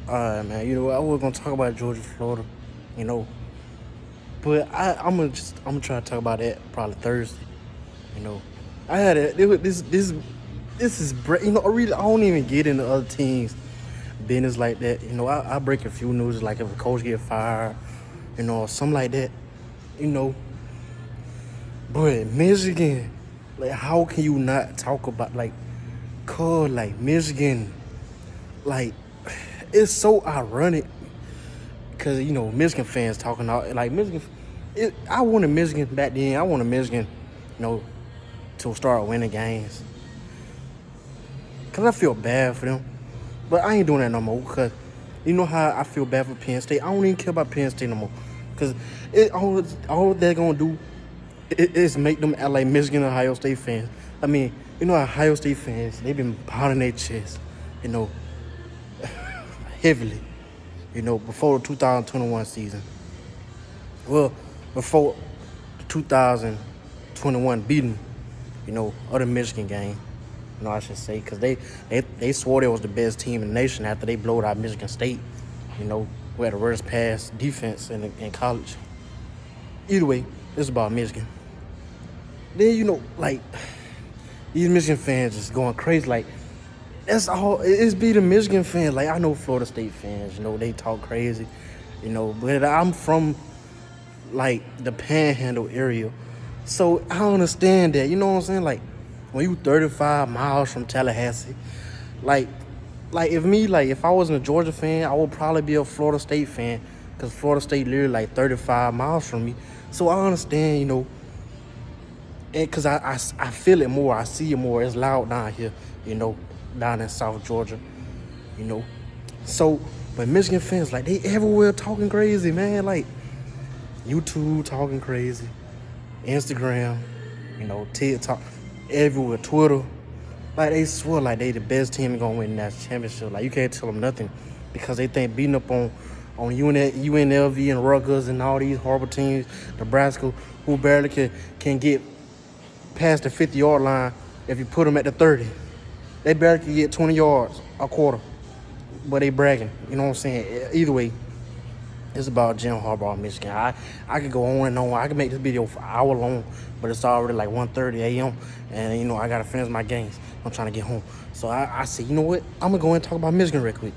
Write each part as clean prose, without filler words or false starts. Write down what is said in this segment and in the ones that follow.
All right, man. I was gonna talk about Georgia, Florida, you know, but I'm gonna try to talk about that probably Thursday. You know, I had a this is I really I don't even get into other teams business like that. I break a few news like if a coach get fired, or something like that. You know, but Michigan, like how can you not talk about like Michigan, like it's so ironic because Michigan fans talking out like Michigan. I wanted Michigan back then. I wanted Michigan, you know, to start winning games because I feel bad for them. But I ain't doing that no more because you know how I feel bad for Penn State. I don't even care about Penn State no more because all they're gonna do is make them act like Michigan and Ohio State fans. I mean, Ohio State fans, they've been pounding their chest, you know, heavily, before the 2021 season. Well, before the 2021 beating, of the Michigan game, I should say, because they swore they was the best team in the nation after they blowed out Michigan State, who had the worst pass defense in college. Either way, it's about Michigan. Then, like, these Michigan fans just going crazy. Like, that's all. It's be the Michigan fans. Like, I know Florida State fans, they talk crazy, but I'm from, like, the Panhandle area. So I understand that, you know what I'm saying? Like, when you 35 miles from Tallahassee, like if I wasn't a Georgia fan, I would probably be a Florida State fan because Florida State literally like 35 miles from me. So I understand, and because I feel it more, I see it more. It's loud down here, down in South Georgia, So, but Michigan fans, like, they everywhere talking crazy, man. Like, YouTube talking crazy, Instagram, TikTok, everywhere, Twitter. Like, they swear like they the best team and gonna win the national championship. Like, you can't tell them nothing because they think beating up on UNLV and Rutgers and all these horrible teams, Nebraska, who barely can get past the 50-yard line if you put them at the 30. They barely can get 20 yards a quarter, but they bragging. You know what I'm saying? Either way, it's about Jim Harbaugh and Michigan. I could go on and on. I could make this video for an hour long, but it's already like 1:30 a.m. And, I got to finish my games. I'm trying to get home. So I said, you know what? I'm going to go and talk about Michigan real quick.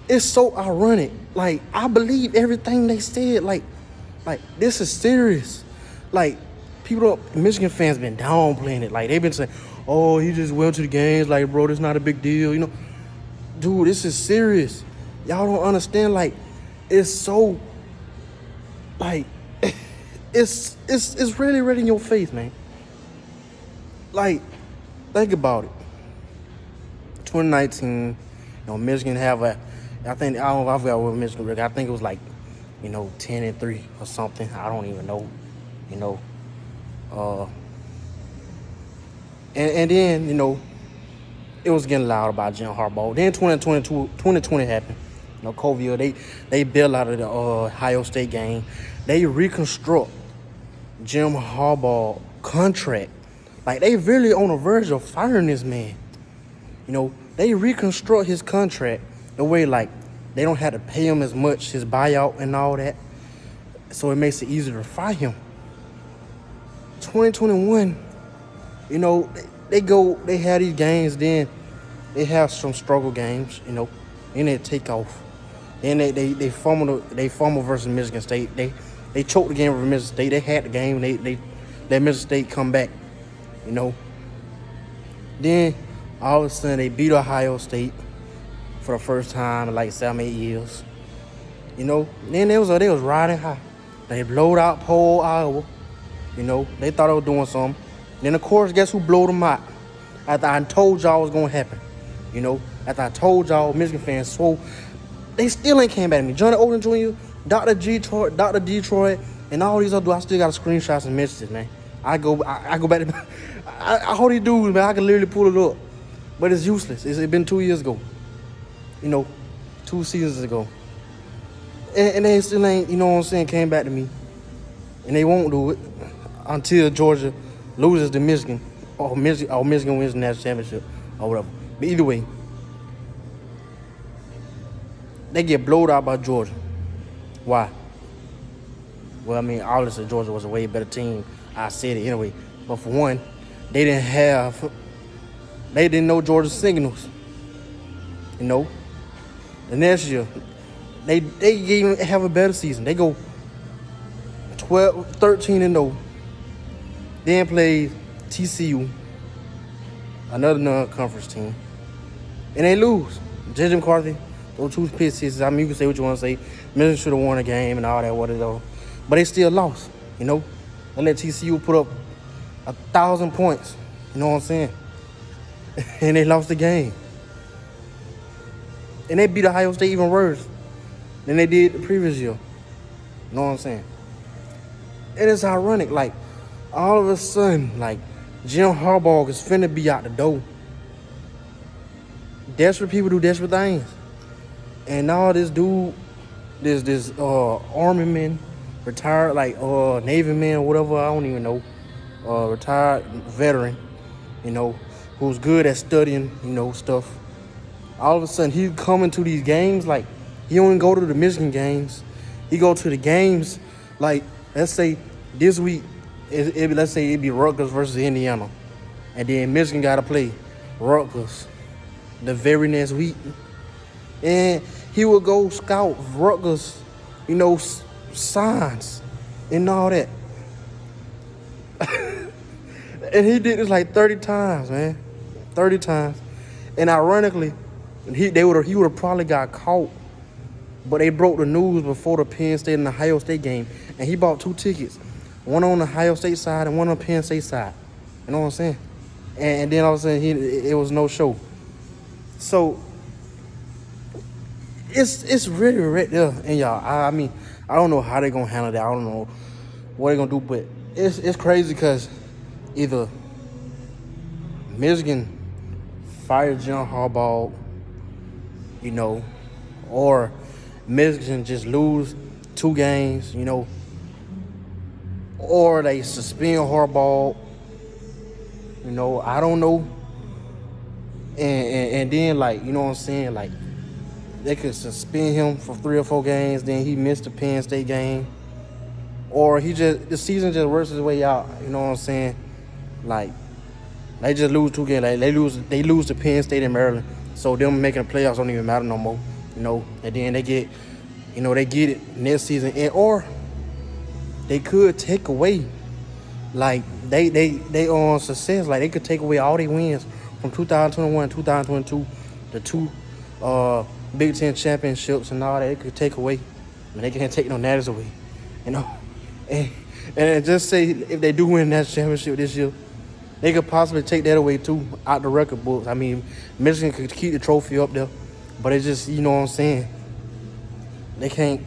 It's so ironic. Like, I believe everything they said. Like this is serious. Like, Michigan fans been downplaying it. Like, they've been saying, oh, he just went to the games. Like, bro, it's not a big deal. Dude, this is serious. Y'all don't understand. Like, it's so, like, it's really, really in your face, man. Like, think about it. 2019, Michigan have I don't know, I forgot what Michigan record. I think it was like, 10-3 or something. I don't even know, and then, it was getting loud about Jim Harbaugh. Then 2020 happened. COVID, they bailed out of the Ohio State game. They reconstruct Jim Harbaugh contract. Like, they really on the verge of firing this man. They reconstruct his contract the way, like, they don't have to pay him as much, his buyout and all that. So it makes it easier to fire him. 2021, they have these games, then they have some struggle games, then they take off. Then they fumble versus Michigan State. They choked the game with Michigan State. They had the game. They let Michigan State come back. Then all of a sudden they beat Ohio State for the first time in like 7-8 years. Then they was riding high. They blowed out Pole, Iowa. They thought they were doing something. Then of course, guess who blowed them out? After I told y'all it was gonna happen. After I told y'all, Michigan fans swore, they still ain't came back to me. Johnny Odom Jr., Dr. Detroit, and all these other dudes, I still got screenshots and messages, man. I go back to I hold these dudes, man. I can literally pull it up. But it's useless. It's been 2 years ago. 2 seasons ago. And they still ain't, came back to me. And they won't do it until Georgia loses to Michigan or Michigan wins the national championship or whatever. But either way, they get blowed out by Georgia. Why? Well, I mean, obviously Georgia was a way better team. I said it anyway. But for one, they didn't know Georgia's signals. You know, the next year, they even have a better season. They go 13-0. Then play TCU, another non-conference team, and they lose. JJ McCarthy, those 2 pick sixes. I mean, you can say what you want to say. Michigan should have won a game and all that, whatever. But they still lost. You know, they let TCU put up 1,000 points. You know what I'm saying? And they lost the game. And they beat Ohio State even worse than they did the previous year. You know what I'm saying? And it's ironic, like, all of a sudden, like, Jim Harbaugh is finna be out the door. Desperate people do desperate things. And now this dude, this Army man, retired, like, Navy man or whatever, I don't even know, retired veteran, you know, who's good at studying, you know, stuff. All of a sudden, he's coming to these games, like, he don't even go to the Michigan games. He go to the games, like, let's say this week, let's say it'd be Rutgers versus Indiana. And then Michigan got to play Rutgers the very next week. And he would go scout Rutgers, you know, signs and all that. And he did this like 30 times, man. 30 times. And ironically, he would have probably got caught. But they broke the news before the Penn State and the Ohio State game. And he bought 2 tickets. One on the Ohio State side and one on the Penn State side. You know what I'm saying? And then all of a sudden, it was no show. So, it's really right there. And y'all, I mean, I don't know how they're going to handle that. I don't know what they're going to do. But it's crazy because either Michigan fired John Harbaugh, you know, or Michigan just lose 2 games, you know, or they suspend Harbaugh, you know, I don't know. And then, like, you know what I'm saying, like, they could suspend him for 3 or 4 games, then he missed the Penn State game. Or the season just works his way out, you know what I'm saying? Like, they just lose 2 games. Like, they lose to Penn State and Maryland. So them making the playoffs don't even matter no more, you know. And then they get it next season. And or they could take away, like, they on success. Like, they could take away all their wins from 2021 and 2022, the 2 Big Ten championships and all that. They could take away. I mean, they can't take no natters away, you know. And just say if they do win that championship this year, they could possibly take that away too, out the record books. I mean, Michigan could keep the trophy up there, but it's just, you know what I'm saying, they can't,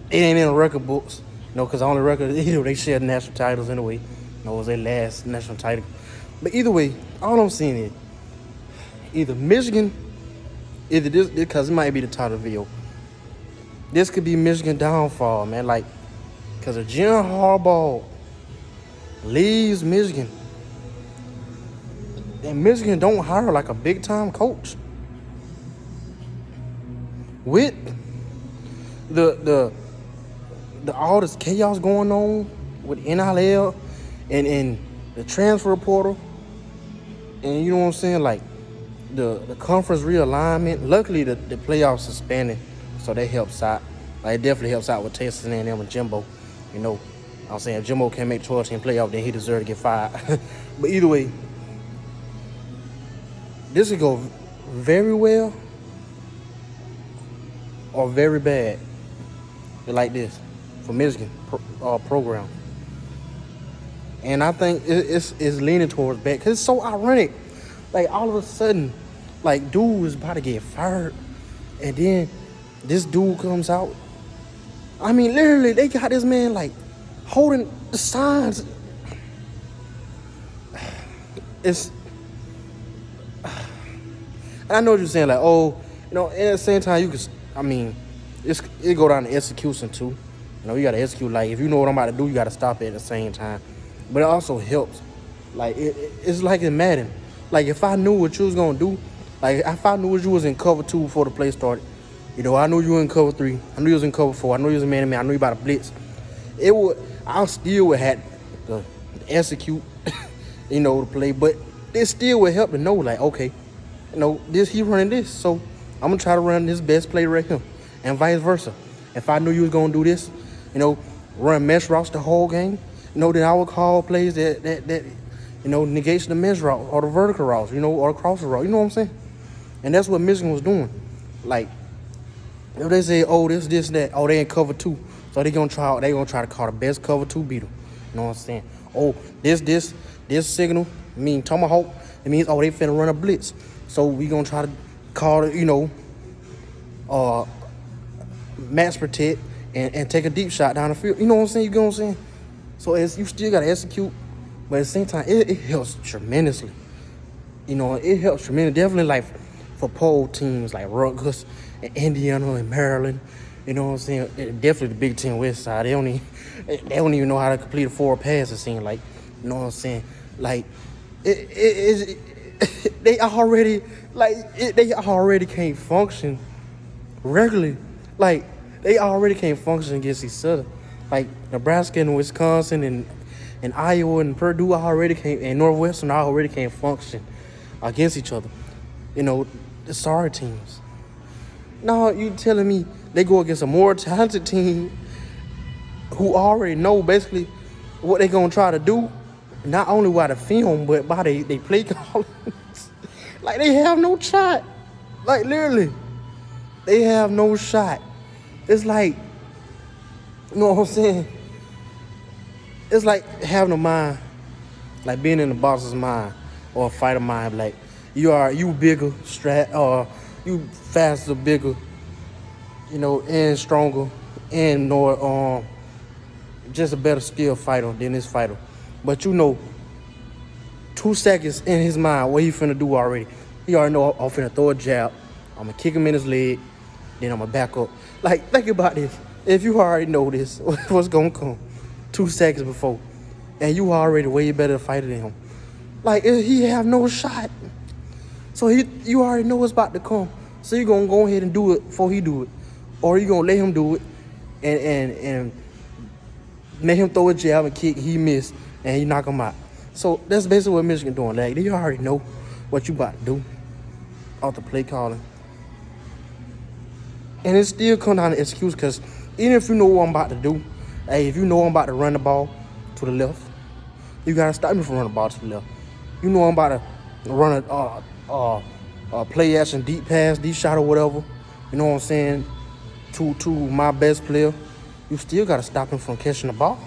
it ain't in the record books, you know, because on the record, they share the national titles anyway. You know, it was their last national title. But either way, all I'm seeing is either Michigan, either this, because it might be the title of the video, this could be Michigan downfall, man. Like, because if Jim Harbaugh leaves Michigan, and Michigan don't hire like a big-time coach, with the all this chaos going on with NIL and the transfer portal, and you know what I'm saying, like the conference realignment. Luckily, the playoffs suspended, so that helps out. Like, it definitely helps out with Texas A&M and Jimbo. You know, I'm saying if Jimbo can't make 12-team playoff, then he deserves to get fired. But either way, this could go very well or very bad, like this, for Michigan program. And I think it's leaning towards bad, because it's so ironic. Like, all of a sudden, like, dude is about to get fired, and then this dude comes out. I mean, literally, they got this man, like, holding the signs. It's... I know what you're saying, like, oh, you know, at the same time, you can, I mean, it go down to execution, too. You know, you got to execute. Like, if you know what I'm about to do, you got to stop it at the same time. But it also helps. Like, it's like in Madden. Like, if I knew what you was going to do, like, if I knew you was in cover 2 before the play started, You know, I knew you were in cover 3. I knew you was in cover 4. I knew you was a man-to-man. I knew you about to blitz. I still would have to execute, you know, the play. But it still would help to know, like, okay, you know, he running this. So I'm going to try to run his best play right here. And vice versa. If I knew you was going to do this, you know, run mesh routes the whole game, you know, then I would call plays that you know, negates the mesh route or the vertical routes, you know, or the crosser route. You know what I'm saying? And that's what Michigan was doing. Like, if they say, oh, this, that, oh, they in cover 2. So they gonna try to call the best cover 2 beater. You know what I'm saying? Oh, this signal mean tomahawk. It means, oh, they finna run a blitz. So we gonna try to call it, you know, match protect and take a deep shot down the field. You know what I'm saying? You know what I'm saying? So you still gotta execute, but at the same time, it helps tremendously. You know, it helps tremendously. Definitely like for pole teams like Rutgers and Indiana and Maryland. You know what I'm saying? Definitely the Big Ten West side. They don't even know how to complete a forward pass. It seems like, you know what I'm saying? Like, they already can't function regularly. Like, they already can't function against each other. Like Nebraska and Wisconsin and Iowa and Purdue already can't, and Northwestern already can't function against each other. You know, the sorry teams. Now you telling me they go against a more talented team who already know basically what they gonna try to do, not only by the film but by they play callings. Like, they have no shot. Like, literally, they have no shot. It's like, you know what I'm saying? It's like having a mind, like being in the boxer's mind or a fighter mind. Like, you bigger, you faster, bigger, you know, and stronger, and more just a better skilled fighter than this fighter. But you know, 2 seconds in his mind, what he finna do already. He already know I'm finna throw a jab. I'm gonna kick him in his leg, then I'm gonna back up. Like, think about this. If you already know this, what's gonna come 2 seconds before, and you already way better fighter than him, like, he have no shot. So you already know what's about to come. So you gonna go ahead and do it before he do it, or you gonna let him do it, and make him throw a jab and kick. He missed, and you knock him out. So that's basically what Michigan doing. Like, they already know what you about to do off the play calling. And it still come down to excuse, because even if you know what I'm about to do, hey, if you know I'm about to run the ball to the left, you gotta stop me from running the ball to the left. You know I'm about to run a play action deep pass, deep shot or whatever, you know what I'm saying, to my best player, you still gotta stop him from catching the ball.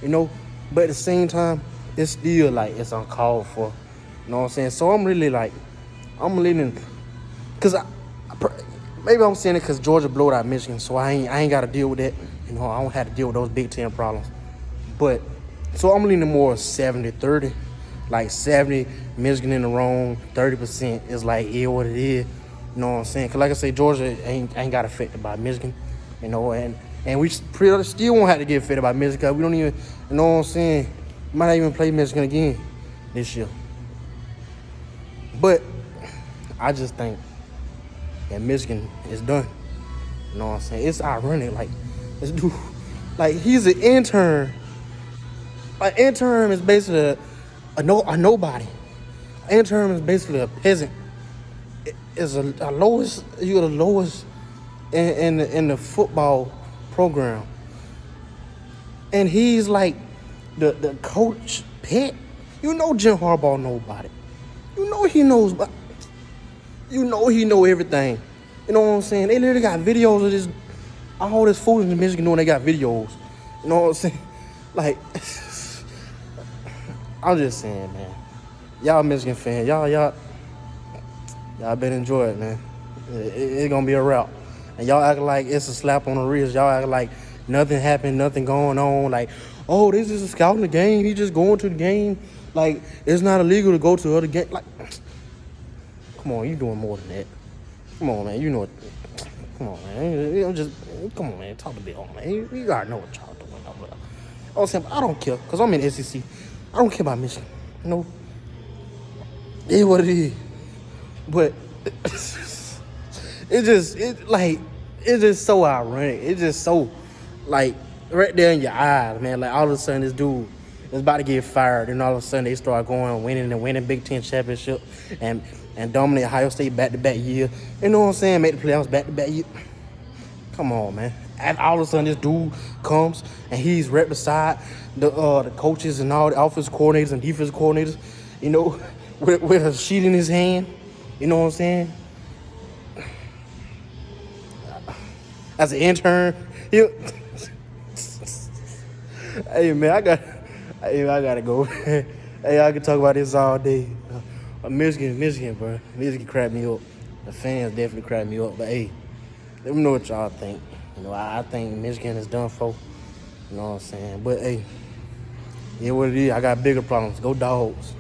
You know, but at the same time, it's still like it's uncalled for. You know what I'm saying? So I'm really like, I'm leaning, because maybe I'm saying it because Georgia blowed out Michigan, so I ain't got to deal with that. You know, I don't have to deal with those Big Ten problems. But, so I'm leaning more 70-30. Like 70, Michigan in the wrong, 30% is like, yeah, what it is. You know what I'm saying? Because like I say, Georgia ain't got affected by Michigan. You know, and we still won't have to get affected by Michigan, because we don't even, you know what I'm saying, might not even play Michigan again this year. But I just think that Michigan is done. You know what I'm saying? It's ironic. Like, this dude, like, he's an intern. An intern is basically a nobody. An intern is basically a peasant. You're the lowest in the football program. And he's like the coach pet. You know Jim Harbaugh know about it. You know he knows about, you know he know everything. You know what I'm saying? They literally got videos of this, all this foolishness in Michigan doing. They got videos. You know what I'm saying? Like, I'm just saying, man. Y'all Michigan fans, y'all better enjoy it, man. It's gonna be a wrap. And y'all act like it's a slap on the wrist. Y'all act like nothing happened, nothing going on. Like, oh, this is a scout in the game. He just going to the game. Like, it's not illegal to go to other game. Like, come on, you doing more than that. Come on, man. You know what? Come on, man. Come on, man. Talk to Bill, man. You gotta know what y'all doing. I was saying, I don't care, because I'm in the SEC. I don't care about Michigan. You know? It is what it is. But it's just so ironic. It's just so, like, right there in your eyes, man. Like, all of a sudden, this dude is about to get fired, and all of a sudden, they start going winning Big Ten championship, and dominate Ohio State back-to-back year. You know what I'm saying? Make the playoffs back-to-back year. Come on, man. And all of a sudden, this dude comes, and he's right beside the coaches and all the offensive coordinators and defensive coordinators, you know, with a sheet in his hand. You know what I'm saying? As an intern, hey man, I gotta go. Hey, I can talk about this all day. Michigan, bro. Michigan cracked me up. The fans definitely cracked me up. But hey, let me know what y'all think. You know, I think Michigan is done for. You know what I'm saying? But hey, yeah, what it is. I got bigger problems. Go Dogs.